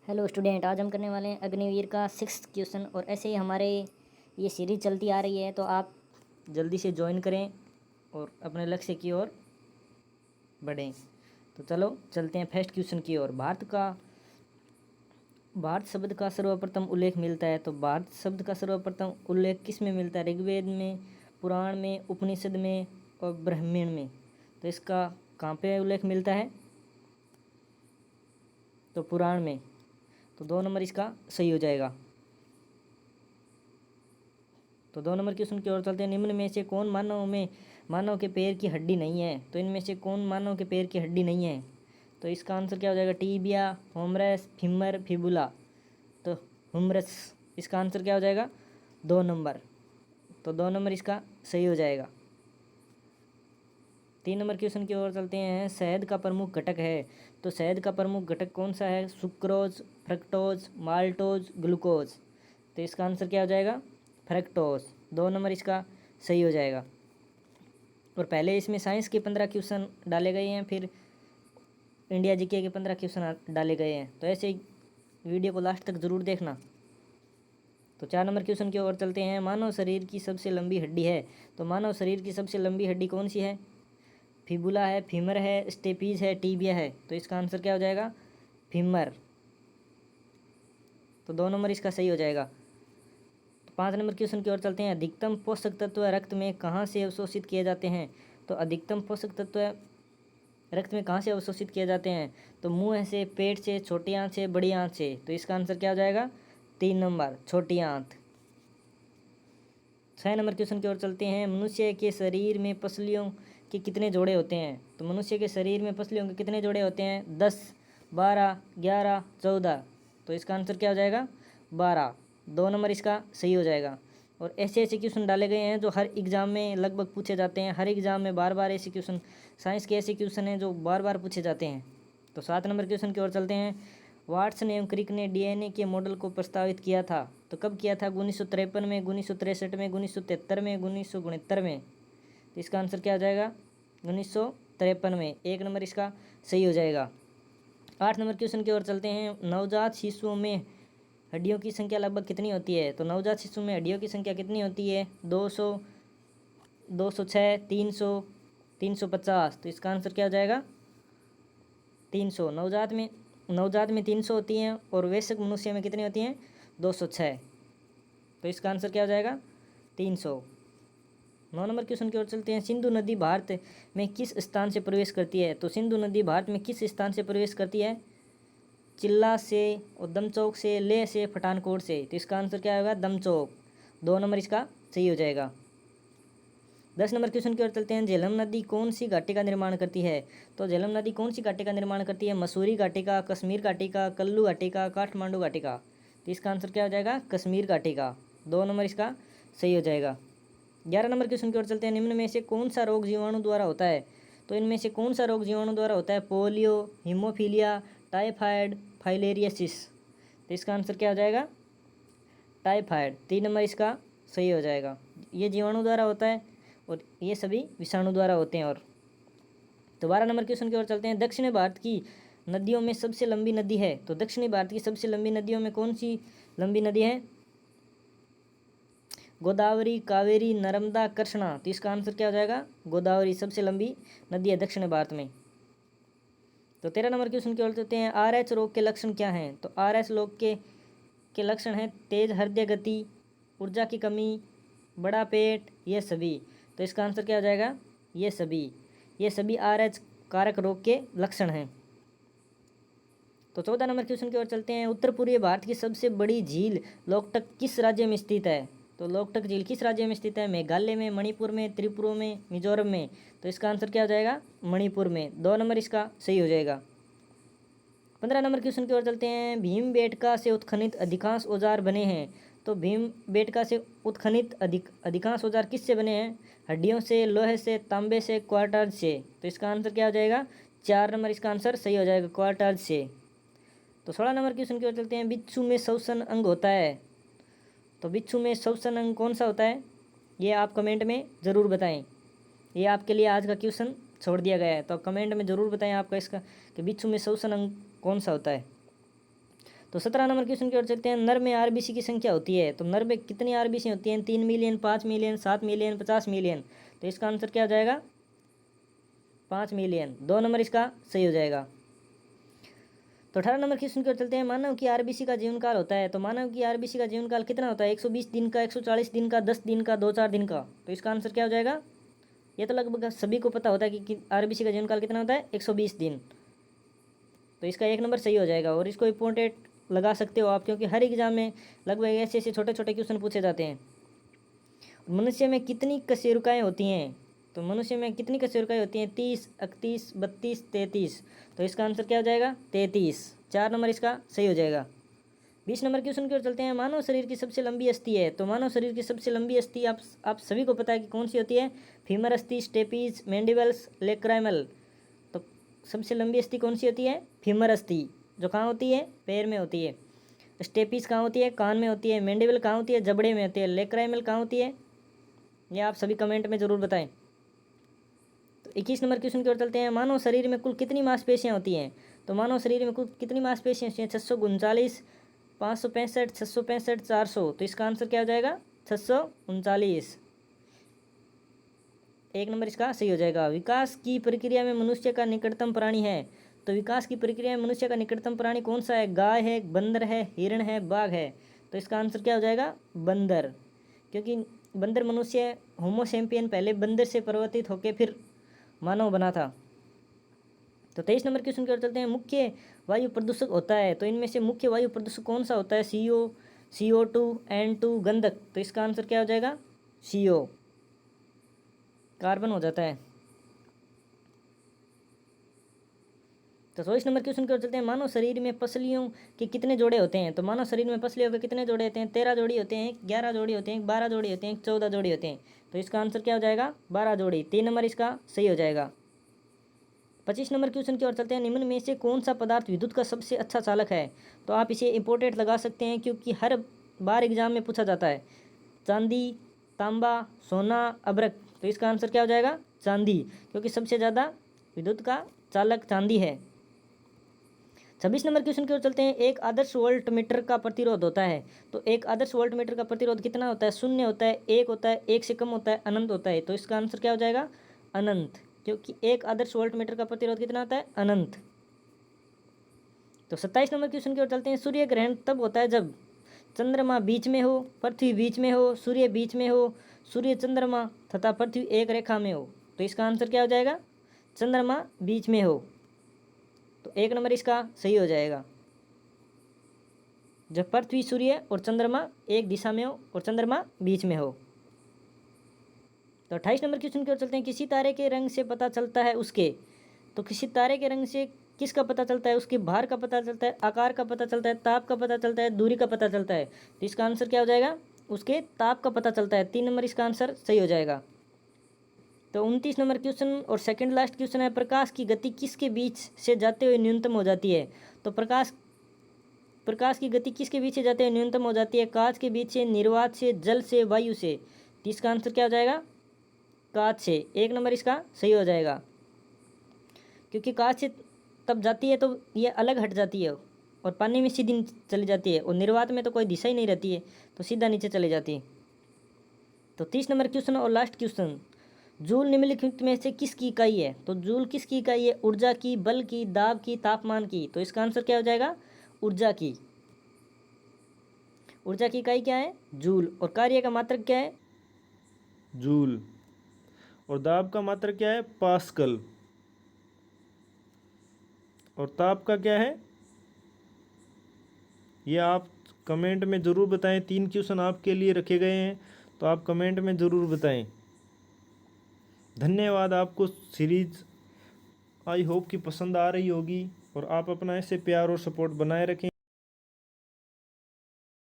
Hello student, आज हम करने वाले हैं अग्निवीर का 6th क्वेश्चन। और ऐसे ही हमारे ये सीरीज चलती आ रही है, तो आप जल्दी से ज्वाइन करें और अपने लक्ष्य की ओर बढ़ें। तो चलो चलते हैं फर्स्ट क्वेश्चन की ओर। भारत शब्द का सर्वप्रथम उल्लेख मिलता है, तो भारत शब्द का सर्वप्रथम उल्लेख किस में मिलता है? ऋग्वेद में, पुराण में, उपनिषद में और ब्राह्मण में। तो इसका कहाँ पे उल्लेख मिलता है? तो पुराण में। तो 2 नंबर इसका सही हो जाएगा। तो 2 नंबर क्वेश्चन की ओर चलते हैं। निम्न में से कौन मानव के पैर की हड्डी नहीं है? तो इनमें से कौन मानव के पैर की हड्डी नहीं है? तो इसका आंसर क्या हो जाएगा? Tibia, humerus, femur, fibula. तो हुमरस इसका आंसर क्या हो जाएगा? 2 नंबर। तो 2 नंबर इसका सही हो जाएगा। 3 नंबर क्वेश्चन की ओर चलते हैं। शहद का प्रमुख घटक है, तो शहद का प्रमुख घटक कौन सा है? Sucrose, fructose, maltose, glucose. तो इसका आंसर क्या हो जाएगा? फ्रक्टोज। 2 नंबर इसका सही हो जाएगा। और पहले इसमें साइंस के 15 क्वेश्चन डाले गए हैं, फिर इंडिया जीके के 15 क्वेश्चन डाले गए हैं। तो ऐसे ही वीडियो को लास्ट तक ज़रूर देखना। तो 4 नंबर क्वेश्चन की ओर चलते हैं। मानव शरीर की सबसे लंबी हड्डी है, तो मानव शरीर की सबसे लंबी हड्डी कौन सी है? फिबुला है, फीमर है, स्टेपीज है, टीबिया है। तो इसका आंसर क्या हो जाएगा? फीमर। तो 2 नंबर इसका सही हो जाएगा। तो 5 नंबर क्वेश्चन की ओर चलते हैं। अधिकतम पोषक तत्व रक्त में कहाँ से अवशोषित किए जाते हैं? तो अधिकतम पोषक तत्व रक्त में कहाँ से अवशोषित किए जाते हैं? तो मुंह से, पेट से, छोटी आंत से, बड़ी आंत से। तो इसका आंसर क्या हो जाएगा? 3 नंबर, छोटी आंत। 6 नंबर क्वेश्चन की ओर चलते हैं। मनुष्य के शरीर में पसलियों के कितने जोड़े होते हैं? तो मनुष्य के शरीर में पसलियों के कितने जोड़े होते हैं? 10, 12, 11, 14। तो इसका आंसर क्या हो जाएगा? 12। 2 नंबर इसका सही हो जाएगा। और ऐसे ऐसे क्वेश्चन डाले गए हैं जो हर एग्ज़ाम में लगभग पूछे जाते हैं। हर एग्ज़ाम में बार बार ऐसे क्वेश्चन, साइंस के ऐसे क्वेश्चन हैं जो बार बार पूछे जाते हैं। तो 7 नंबर क्वेश्चन की ओर चलते हैं। वाटसन एवं क्रिक ने डीएनए के मॉडल को प्रस्तावित किया था, तो कब किया था? 1953 में, 1963 में, 1973 में, 1969 में। तो इसका आंसर क्या हो जाएगा? 1953 में। 1 नंबर इसका सही हो जाएगा। 8 नंबर क्वेश्चन की ओर चलते हैं। नवजात शिशुओं में हड्डियों की संख्या लगभग कितनी होती है? तो नवजात शिशु में हड्डियों की संख्या कितनी होती है? 200, 206, 300, 350। तो इसका आंसर क्या हो जाएगा? 300। नवजात में 300 होती हैं और वयस्क मनुष्य में कितनी होती हैं? 206। तो इसका आंसर क्या हो जाएगा? 300। 9 नंबर क्वेश्चन की ओर चलते हैं। सिंधु नदी भारत में किस स्थान से प्रवेश करती है? तो सिंधु नदी भारत में किस स्थान से प्रवेश करती है? चिल्ला से और दमचौक से, लेह से, पठानकोट से। तो इसका आंसर क्या होगा? दमचौक। 2 नंबर इसका सही हो जाएगा। 10 नंबर क्वेश्चन की ओर चलते हैं। झेलम नदी कौन सी घाटी का निर्माण करती है? तो झेलम नदी कौन सी घाटी का निर्माण करती है? मसूरी घाटी का, कश्मीर घाटी का, कल्लू घाटी का, काठमांडू घाटी का। तो इसका आंसर क्या हो जाएगा? कश्मीर घाटी का। 2 नंबर इसका सही हो जाएगा। 11 नंबर क्वेश्चन की ओर चलते हैं। निम्न में से कौन सा रोग जीवाणु द्वारा होता है? तो इनमें से कौन सा रोग जीवाणु द्वारा होता है? Polio, haemophilia, typhoid, filariasis. तो इसका आंसर क्या हो जाएगा? टाइफाइड। 3 नंबर इसका सही हो जाएगा। ये जीवाणु द्वारा होता है और ये सभी विषाणु द्वारा होते हैं। और तो 12 नंबर क्वेश्चन की ओर चलते हैं। दक्षिण भारत की नदियों में सबसे लंबी नदी है, तो दक्षिणी भारत की सबसे लंबी नदियों में कौन सी लंबी नदी है? गोदावरी, कावेरी, नर्मदा, कृष्णा। तो इसका आंसर क्या हो जाएगा? गोदावरी सबसे लंबी नदी है दक्षिण भारत में। तो 13 नंबर क्वेश्चन की ओर चलते हैं। RH रोग के लक्षण क्या हैं? तो RH रोग के लक्षण हैं तेज हृदय गति, ऊर्जा की कमी, बड़ा पेट, ये सभी। तो इसका आंसर क्या हो जाएगा? ये सभी RH कारक रोग के लक्षण हैं। तो 14 नंबर क्वेश्चन की ओर चलते हैं। उत्तर पूर्वी भारत की सबसे बड़ी झील लोकटक किस राज्य में स्थित है? तो लोकटक झील किस राज्य में स्थित है? मेघालय में, मणिपुर में, त्रिपुरा में, मिजोरम में। तो इसका आंसर क्या हो जाएगा? मणिपुर में। 2 नंबर इसका सही हो जाएगा। 15 नंबर क्वेश्चन की ओर चलते हैं। भीमबेटका से उत्खनित अधिकांश औजार बने हैं, तो भीमबेटका से उत्खनित अधिकांश औजार किससे बने हैं? हड्डियों से, लोहे से, तांबे से, क्वार्टज से। तो इसका आंसर क्या हो जाएगा? 4 नंबर इसका आंसर सही हो जाएगा, क्वार्टज से। तो 16 नंबर क्वेश्चन की ओर चलते हैं। बिच्छू में श्वसन अंग होता है, तो बिच्छू में श्वसन अंग कौन सा होता है? ये आप कमेंट में ज़रूर बताएं। ये आपके लिए आज का क्वेश्चन छोड़ दिया गया है, तो कमेंट में ज़रूर बताएं आपका इसका कि बिच्छू में श्वसन अंग कौन सा होता है। तो 17 नंबर क्वेश्चन की ओर चलते हैं। नर में आरबीसी की संख्या होती है, तो नर में कितनी आरबीसी होती हैं? 3 मिलियन, 5 मिलियन, 7 मिलियन, 50 मिलियन। तो इसका आंसर क्या हो जाएगा? 5 मिलियन। 2 नंबर इसका सही हो जाएगा। तो 18 नंबर क्वेश्चन की ओर चलते हैं। मानव की आरबीसी का जीवन काल होता है, तो मानव की आरबीसी का जीवन काल कितना होता है? 120 दिन का, 140 दिन का, 10 दिन का, 2-4 दिन का। तो इसका आंसर क्या हो जाएगा? ये तो लगभग सभी को पता होता है कि आरबीसी का जीवन काल कितना होता है? 120 दिन। तो इसका 1 नंबर सही हो जाएगा। और इसको इंपॉर्टेंट लगा सकते हो आप, क्योंकि हर एग्जाम में लगभग ऐसे ऐसे छोटे छोटे क्वेश्चन पूछे जाते हैं। मनुष्य में कितनी कशेरुकाएँ होती हैं? तो मनुष्य में कितनी कशेरुकाएँ होती हैं? 30, 31, 32, 33। तो इसका आंसर क्या हो जाएगा? 33। 4 नंबर इसका सही हो जाएगा। 20 नंबर क्वेश्चन की ओर चलते हैं। मानव शरीर की सबसे लंबी अस्थि है, तो मानव शरीर की सबसे लंबी अस्थि आप सभी को पता है कि कौन सी होती है? फीमर अस्थि, स्टेपीज, मैंडिबल्स, लेक्राइमल। तो सबसे लंबी अस्थि कौन सी होती है? फीमर अस्थि, जो कहाँ होती है? पैर में होती है। स्टेपीज कहाँ होती है? कान में होती है। मैंडिबल कहाँ होती है? जबड़े में होती है। लेक्राइमल कहाँ होती है? ये आप सभी कमेंट में ज़रूर बताएं। तो 21 नंबर क्वेश्चन की ओर चलते हैं। मानव शरीर में कुल कितनी मांसपेशियाँ होती हैं? तो मानव शरीर में कुल कितनी मांसपेशियाँ होती हैं? 639, 565, 665, 400। तो इसका आंसर क्या हो जाएगा? 639। 1 नंबर इसका सही हो जाएगा। विकास की प्रक्रिया में मनुष्य का निकटतम प्राणी है, तो विकास की प्रक्रिया में मनुष्य का निकटतम प्राणी कौन सा है? गाय है, बंदर है, हिरण है, बाघ है। तो इसका आंसर क्या हो जाएगा? बंदर, क्योंकि बंदर मनुष्य होमो सैपियन पहले बंदर से परिवर्तित होकर फिर मानव बना था। तो 23 नंबर क्वेश्चन की ओर चलते हैं। मुख्य वायु प्रदूषक होता है, तो इनमें से मुख्य वायु प्रदूषक कौन सा होता है? CO2, N2, गंधक। तो इसका आंसर क्या हो जाएगा? CO, कार्बन हो जाता है। तो 24 नंबर क्वेश्चन की ओर चलते हैं। मानव शरीर में पसलियों के कितने जोड़े होते हैं? तो मानव शरीर में पसलियों के कितने जोड़े होते हैं? 13 जोड़ी होते हैं, 11 जोड़ी होते हैं, 12 जोड़ी होते हैं, 14 जोड़ी होते हैं। तो इसका आंसर क्या हो जाएगा? 12 जोड़ी। 3 नंबर इसका सही हो जाएगा। 25 नंबर क्वेश्चन की ओर चलते हैं। निम्न में से कौन सा पदार्थ विद्युत का सबसे अच्छा चालक है? तो आप इसे इंपोर्टेंट लगा सकते हैं, क्योंकि हर बार एग्जाम में पूछा जाता है। चांदी, तांबा, सोना, अभ्रक। तो इसका आंसर क्या हो जाएगा? चांदी, क्योंकि सबसे ज़्यादा विद्युत का चालक चांदी है। 26 नंबर क्वेश्चन की ओर चलते हैं। एक आदर्श वोल्ट मीटर का प्रतिरोध होता है, तो एक आदर्श वोल्ट मीटर का प्रतिरोध कितना होता है? 0 होता है, 1 होता है, 1 से कम होता है, अनंत होता है। तो इसका आंसर क्या हो जाएगा? अनंत, क्योंकि एक आदर्श वोल्ट मीटर का प्रतिरोध कितना होता है? अनंत। तो 27 नंबर क्वेश्चन की ओर चलते हैं। सूर्य ग्रहण तब होता है जब चंद्रमा बीच में हो, पृथ्वी बीच में हो, सूर्य बीच में हो, सूर्य, चंद्रमा तथा पृथ्वी एक रेखा में हो। तो इसका आंसर क्या हो जाएगा? चंद्रमा बीच में हो। तो 1 नंबर इसका सही हो जाएगा। जब पृथ्वी, सूर्य और चंद्रमा एक दिशा में हो और चंद्रमा बीच में हो। तो 28 नंबर क्वेश्चन की ओर चलते हैं। किसी तारे के रंग से पता चलता है उसके, तो किसी तारे के रंग से किसका पता चलता है? उसके भार का पता चलता है, आकार का पता चलता है, ताप का पता चलता है, दूरी का पता चलता है। तो इसका आंसर क्या हो जाएगा? उसके ताप का पता चलता है। 3 नंबर इसका आंसर सही हो जाएगा। तो 29 नंबर क्वेश्चन और सेकंड लास्ट क्वेश्चन है। प्रकाश की गति किसके बीच से जाते हुए न्यूनतम हो जाती है? तो प्रकाश की गति किसके बीच से जाते हुए न्यूनतम हो जाती है? कांच के बीच से, निर्वात से, जल से, वायु से। तो इसका आंसर क्या हो जाएगा? कांच से। 1 नंबर इसका सही हो जाएगा, क्योंकि कांच से तब जाती है तो ये अलग हट जाती है और पानी में सीधी चली जाती है, और निर्वात में तो कोई दिशा ही नहीं रहती है, तो सीधा नीचे चली जाती है। तो 30 नंबर क्वेश्चन और लास्ट क्वेश्चन। जूल निम्नलिखित में से किसकी इकाई है? तो जूल किसकी इकाई है? ऊर्जा की, बल की, दाब की, तापमान की। तो इसका आंसर क्या हो जाएगा? ऊर्जा की। ऊर्जा की इकाई क्या है? जूल। और कार्य का मात्रक क्या है? जूल। और दाब का मात्रक क्या है? पास्कल। और ताप का क्या है? ये आप कमेंट में ज़रूर बताएं। 3 क्वेश्चन आपके लिए रखे गए हैं, तो आप कमेंट में ज़रूर बताएं। धन्यवाद। आपको सीरीज़ आई होप कि पसंद आ रही होगी, और आप अपना ऐसे प्यार और सपोर्ट बनाए रखें।